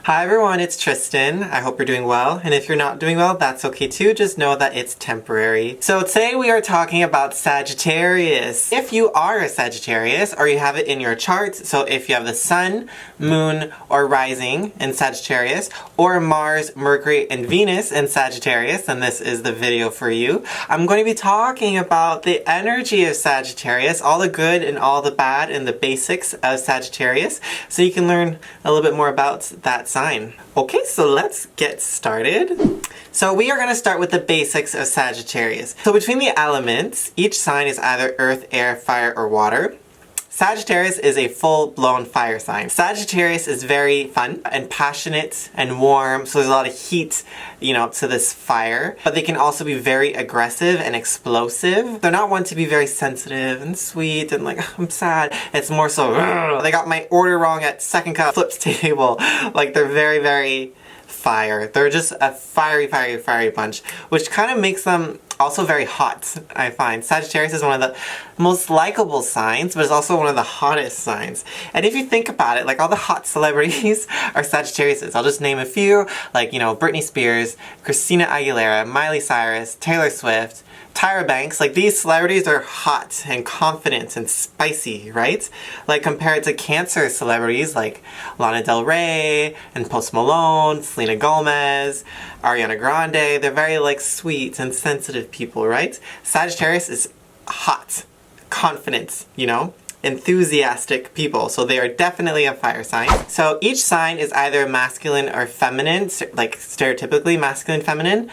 Hi everyone, it's Tristan. I hope you're doing well, and if you're not doing well, that's okay too. Just know that it's temporary. So today we are talking about Sagittarius. If you are a Sagittarius, or you have it in your chart, so if you have the Sun, Moon, or Rising in Sagittarius, or Mars, Mercury, and Venus in Sagittarius, then this is the video for you. I'm going to be talking about the energy of Sagittarius, all the good and all the bad and the basics of Sagittarius, so you can learn a little bit more about that sign. Okay, so let's get started. So we are going to start with the basics of Sagittarius. So between the elements, each sign is either earth, air, fire, or water. Sagittarius is a full-blown fire sign. Sagittarius is very fun and passionate and warm, so there's a lot of heat, to this fire. But they can also be very aggressive and explosive. They're not one to be very sensitive and sweet and like, I'm sad. It's more so, they got my order wrong at second cup, flips table. Like they're very, very fire. They're just a fiery, fiery, fiery bunch, which kind of makes them also very hot, I find. Sagittarius is one of the most likable signs, but it's also one of the hottest signs. And if you think about it, like all the hot celebrities are Sagittariuses. I'll just name a few, like, Britney Spears, Christina Aguilera, Miley Cyrus, Taylor Swift, Tyra Banks. Like these celebrities are hot and confident and spicy, right? Like compared to Cancer celebrities like Lana Del Rey and Post Malone, Selena Gomez, Ariana Grande. They're very like sweet and sensitive people, right? Sagittarius is hot, confident, enthusiastic people. So they are definitely a fire sign. So each sign is either masculine or feminine, like stereotypically masculine, feminine.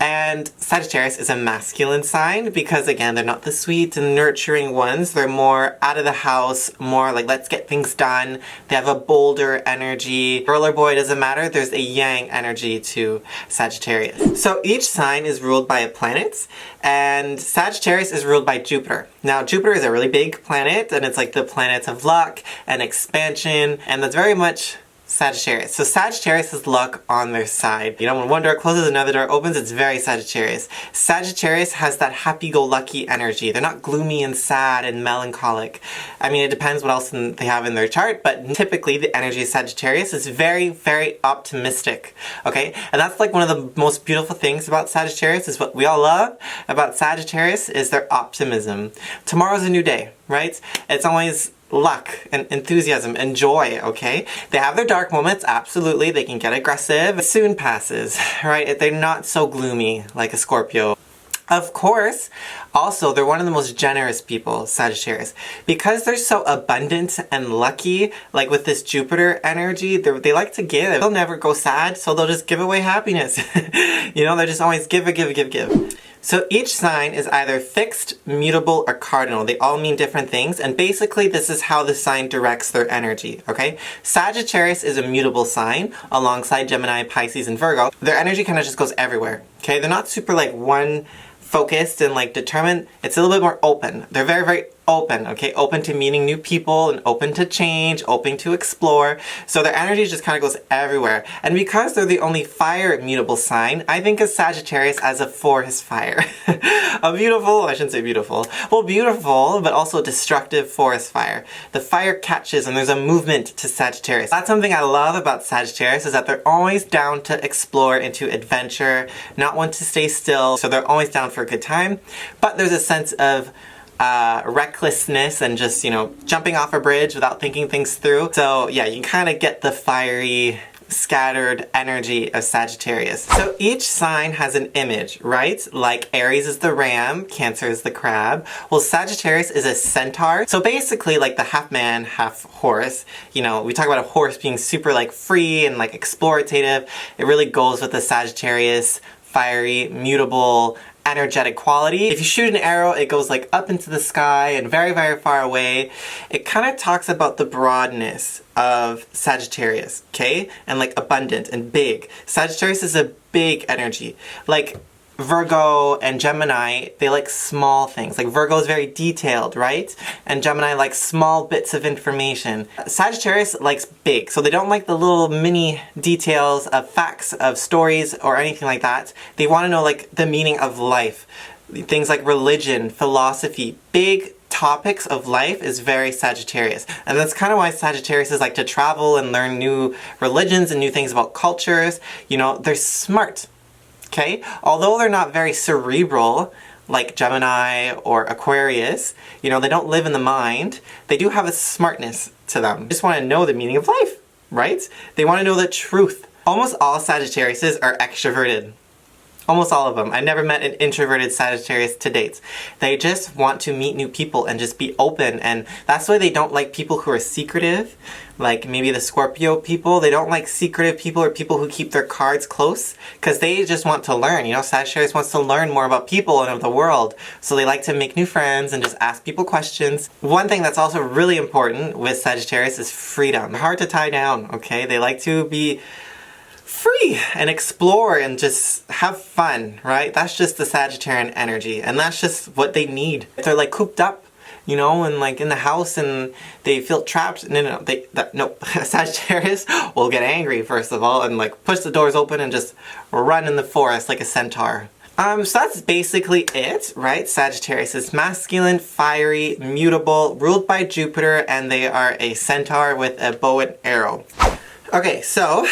And Sagittarius is a masculine sign because, again, they're not the sweet and nurturing ones. They're more out of the house, more like, let's get things done. They have a bolder energy. Girl or boy, doesn't matter. There's a yang energy to Sagittarius. So each sign is ruled by a planet, and Sagittarius is ruled by Jupiter. Now, Jupiter is a really big planet, and it's like the planet of luck and expansion, and that's very much Sagittarius. So Sagittarius has luck on their side. When one door closes, another door opens, it's very Sagittarius. Sagittarius has that happy-go-lucky energy. They're not gloomy and sad and melancholic. I mean, it depends what else they have in their chart, but typically the energy of Sagittarius is very, very optimistic, okay? And that's like one of the most beautiful things about Sagittarius, is what we all love about Sagittarius is their optimism. Tomorrow's a new day, right? It's always luck and enthusiasm and joy, okay? They have their dark moments, absolutely. They can get aggressive. It soon passes, right? They're not so gloomy like a Scorpio. Of course, also, they're one of the most generous people, Sagittarius. Because they're so abundant and lucky, like with this Jupiter energy, they like to give. They'll never go sad, so they'll just give away happiness. They're just always give. So each sign is either fixed, mutable, or cardinal. They all mean different things, and basically this is how the sign directs their energy, okay? Sagittarius is a mutable sign, alongside Gemini, Pisces, and Virgo. Their energy kind of just goes everywhere, okay? They're not super like one focused and like determined. It's a little bit more open. They're very, very open, okay? Open to meeting new people and open to change, open to explore. So their energy just kind of goes everywhere. And because they're the only fire mutable sign, I think of Sagittarius as a forest fire. A beautiful, I shouldn't say beautiful, well, beautiful, but also destructive forest fire. The fire catches and there's a movement to Sagittarius. That's something I love about Sagittarius, is that they're always down to explore and to adventure, not one to stay still. So they're always down for a good time. But there's a sense of recklessness and just, jumping off a bridge without thinking things through. So yeah, you kind of get the fiery, scattered energy of Sagittarius. So each sign has an image, right? Like Aries is the ram, Cancer is the crab. Well, Sagittarius is a centaur. So basically like the half man, half horse. We talk about a horse being super like free and like explorative. It really goes with the Sagittarius fiery, mutable, energetic quality. If you shoot an arrow, it goes like up into the sky and very, very far away. It kind of talks about the broadness of Sagittarius, okay? And like abundant and big. Sagittarius is a big energy. Like Virgo and Gemini, they like small things. Like Virgo is very detailed, right? And Gemini likes small bits of information. Sagittarius likes big, so they don't like the little mini details of facts, of stories, or anything like that. They want to know like the meaning of life. Things like religion, philosophy, big topics of life is very Sagittarius. And that's kind of why Sagittarius is like to travel and learn new religions and new things about cultures. You know, they're smart, okay? Although they're not very cerebral, like Gemini or Aquarius, you know, they don't live in the mind, they do have a smartness to them. They just want to know the meaning of life, right? They want to know the truth. Almost all Sagittariuses are extroverted. Almost all of them. I never met an introverted Sagittarius to date. They just want to meet new people and just be open, and that's why they don't like people who are secretive, like maybe the Scorpio people. They don't like secretive people or people who keep their cards close, because they just want to learn. You know, Sagittarius wants to learn more about people and of the world, so they like to make new friends and just ask people questions. One thing that's also really important with Sagittarius is freedom. They're hard to tie down, okay? They like to be free and explore and just have fun, right? That's just the Sagittarian energy, and that's just what they need. If they're like cooped up, you know, and like in the house and they feel trapped, no, Sagittarius will get angry first of all and like push the doors open and just run in the forest like a centaur. So that's basically it, right? Sagittarius is masculine, fiery, mutable, ruled by Jupiter, and they are a centaur with a bow and arrow. Okay, so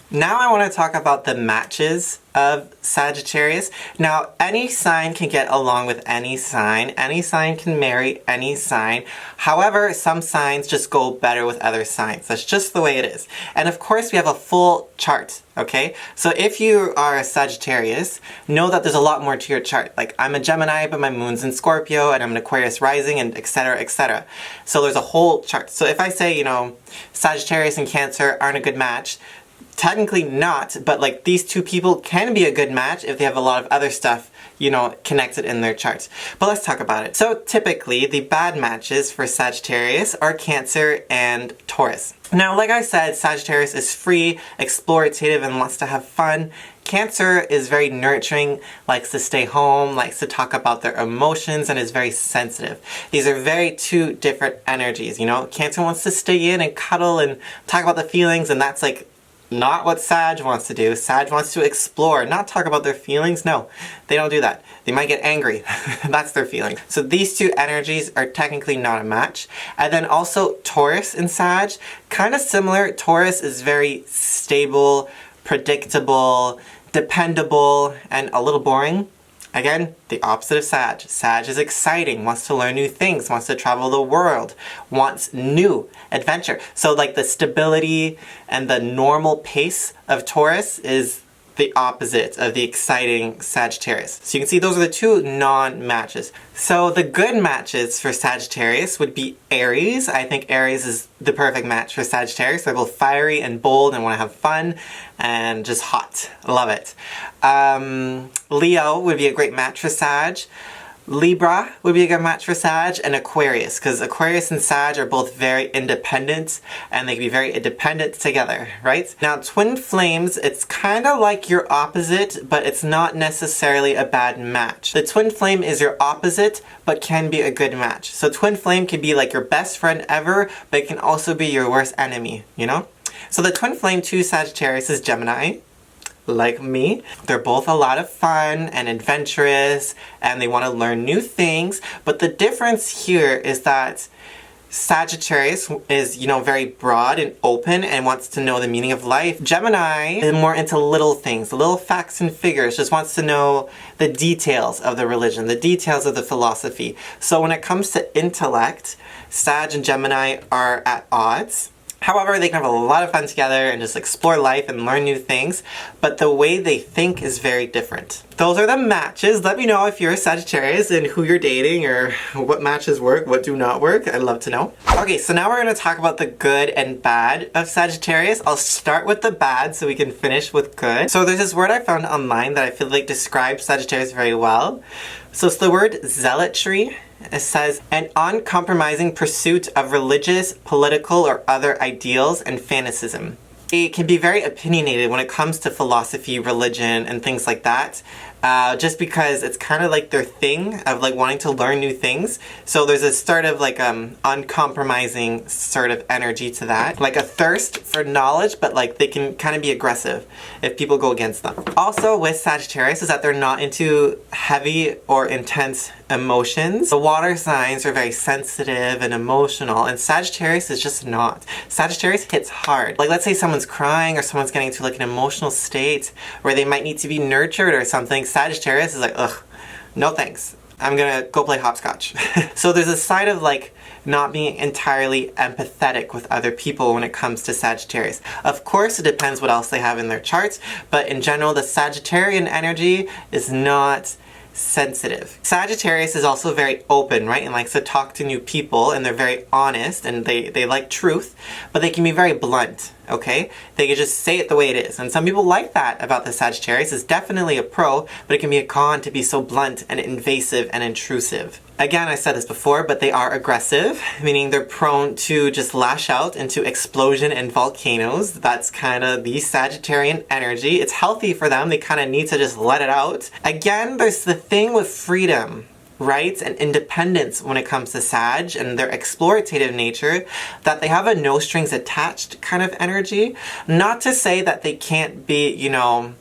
now I want to talk about the matches of Sagittarius. Now, any sign can get along with any sign. Any sign can marry any sign. However, some signs just go better with other signs. That's just the way it is. And of course, we have a full chart, okay? So if you are a Sagittarius, know that there's a lot more to your chart. Like, I'm a Gemini, but my moon's in Scorpio, and I'm an Aquarius rising, and etc., etc. So there's a whole chart. So if I say, you know, Sagittarius and Cancer aren't a good match, technically not, but like these two people can be a good match if they have a lot of other stuff, you know, connected in their charts. But let's talk about it. So typically, the bad matches for Sagittarius are Cancer and Taurus. Now, like I said, Sagittarius is free, explorative, and wants to have fun. Cancer is very nurturing, likes to stay home, likes to talk about their emotions, and is very sensitive. These are very two different energies, you know? Cancer wants to stay in and cuddle and talk about the feelings, and that's like not what Sag wants to do. Sag wants to explore, not talk about their feelings. No, they don't do that. They might get angry. That's their feeling. So these two energies are technically not a match. And then also Taurus and Sag, kind of similar. Taurus is very stable, predictable, dependable, and a little boring. Again, the opposite of Sag. Sag is exciting, wants to learn new things, wants to travel the world, wants new adventure. So like the stability and the normal pace of Taurus is the opposite of the exciting Sagittarius. So you can see those are the two non-matches. So the good matches for Sagittarius would be Aries. I think Aries is the perfect match for Sagittarius. They're both fiery and bold and want to have fun and just hot. Love it. Leo would be a great match for Sag. Libra would be a good match for Sag, and Aquarius, because Aquarius and Sag are both very independent, and they can be very independent together, right? Now, twin flames, it's kind of like your opposite, but it's not necessarily a bad match. The twin flame is your opposite, but can be a good match. So twin flame can be like your best friend ever, but it can also be your worst enemy, you know? So the twin flame to Sagittarius is Gemini. Like me. They're both a lot of fun and adventurous, and they want to learn new things, but the difference here is that Sagittarius is, you know, very broad and open and wants to know the meaning of life. Gemini is more into little things, little facts and figures, just wants to know the details of the religion, the details of the philosophy. So when it comes to intellect, Sag and Gemini are at odds. However, they can have a lot of fun together and just explore life and learn new things, but the way they think is very different. Those are the matches. Let me know if you're a Sagittarius and who you're dating, or what matches work, what do not work. I'd love to know. Okay, so now we're going to talk about the good and bad of Sagittarius. I'll start with the bad so we can finish with good. So there's this word I found online that I feel like describes Sagittarius very well. So it's the word zealotry. It says, an uncompromising pursuit of religious, political, or other ideals and fanaticism. It can be very opinionated when it comes to philosophy, religion, and things like that. Just because it's kind of like their thing of like wanting to learn new things. So there's a sort of like uncompromising sort of energy to that. Like a thirst for knowledge, but like they can kind of be aggressive if people go against them. Also with Sagittarius is that they're not into heavy or intense emotions. The water signs are very sensitive and emotional, and Sagittarius is just not. Sagittarius hits hard. Like, let's say someone's crying or someone's getting into like an emotional state where they might need to be nurtured or something. Sagittarius is like, ugh, no thanks. I'm gonna go play hopscotch. So there's a side of like not being entirely empathetic with other people when it comes to Sagittarius. Of course, it depends what else they have in their charts, but in general, the Sagittarian energy is not sensitive. Sagittarius is also very open, right? And likes to talk to new people, and they're very honest, and they like truth, but they can be very blunt, okay? They can just say it the way it is. And some people like that about the Sagittarius. It's definitely a pro, but it can be a con to be so blunt and invasive and intrusive. Again, I said this before, but they are aggressive, meaning they're prone to just lash out into explosion and volcanoes. That's kind of the Sagittarian energy. It's healthy for them. They kind of need to just let it out. Again, there's the thing with freedom, right? And independence when it comes to Sag and their explorative nature, that they have a no strings attached kind of energy. Not to say that they can't be, you know,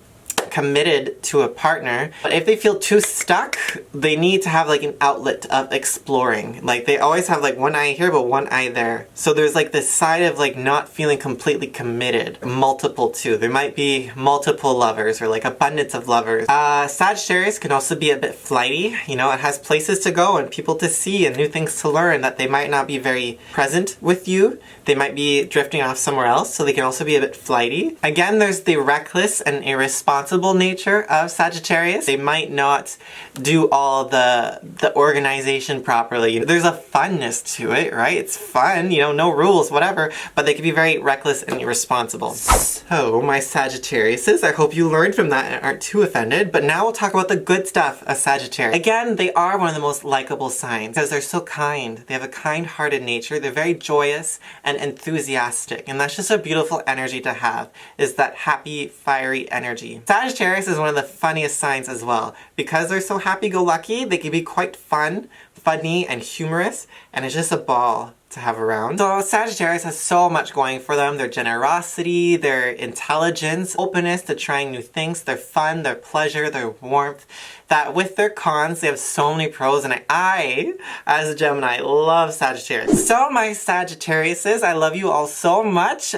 committed to a partner, but if they feel too stuck, they need to have like an outlet of exploring. Like, they always have like one eye here but one eye there. So there's like this side of like not feeling completely committed. Multiple too. There might be multiple lovers or like abundance of lovers. Sagittarius can also be a bit flighty. You know, it has places to go and people to see and new things to learn that they might not be very present with you. They might be drifting off somewhere else, so they can also be a bit flighty. Again, there's the reckless and irresponsible nature of Sagittarius. They might not do all the organization properly. There's a funness to it, right? It's fun, you know, no rules, whatever, but they can be very reckless and irresponsible. So, my Sagittariuses, I hope you learned from that and aren't too offended, but now we'll talk about the good stuff of Sagittarius. Again, they are one of the most likable signs because they're so kind. They have a kind-hearted nature. They're very joyous and enthusiastic, and that's just a beautiful energy to have, is that happy, fiery energy. Sagittarius is one of the funniest signs as well. Because they're so happy-go-lucky, they can be quite fun, funny, and humorous, and it's just a ball to have around. So Sagittarius has so much going for them. Their generosity, their intelligence, openness to trying new things, their fun, their pleasure, their warmth. That with their cons, they have so many pros, and I, as a Gemini, love Sagittarius. So my Sagittariuses, I love you all so much.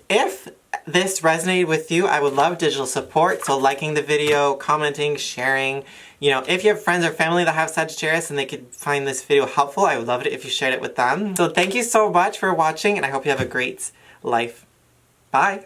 If this resonated with you, I would love digital support. So liking the video, commenting, sharing. You know, if you have friends or family that have Sagittarius and they could find this video helpful, I would love it if you shared it with them. So thank you so much for watching, and I hope you have a great life. Bye!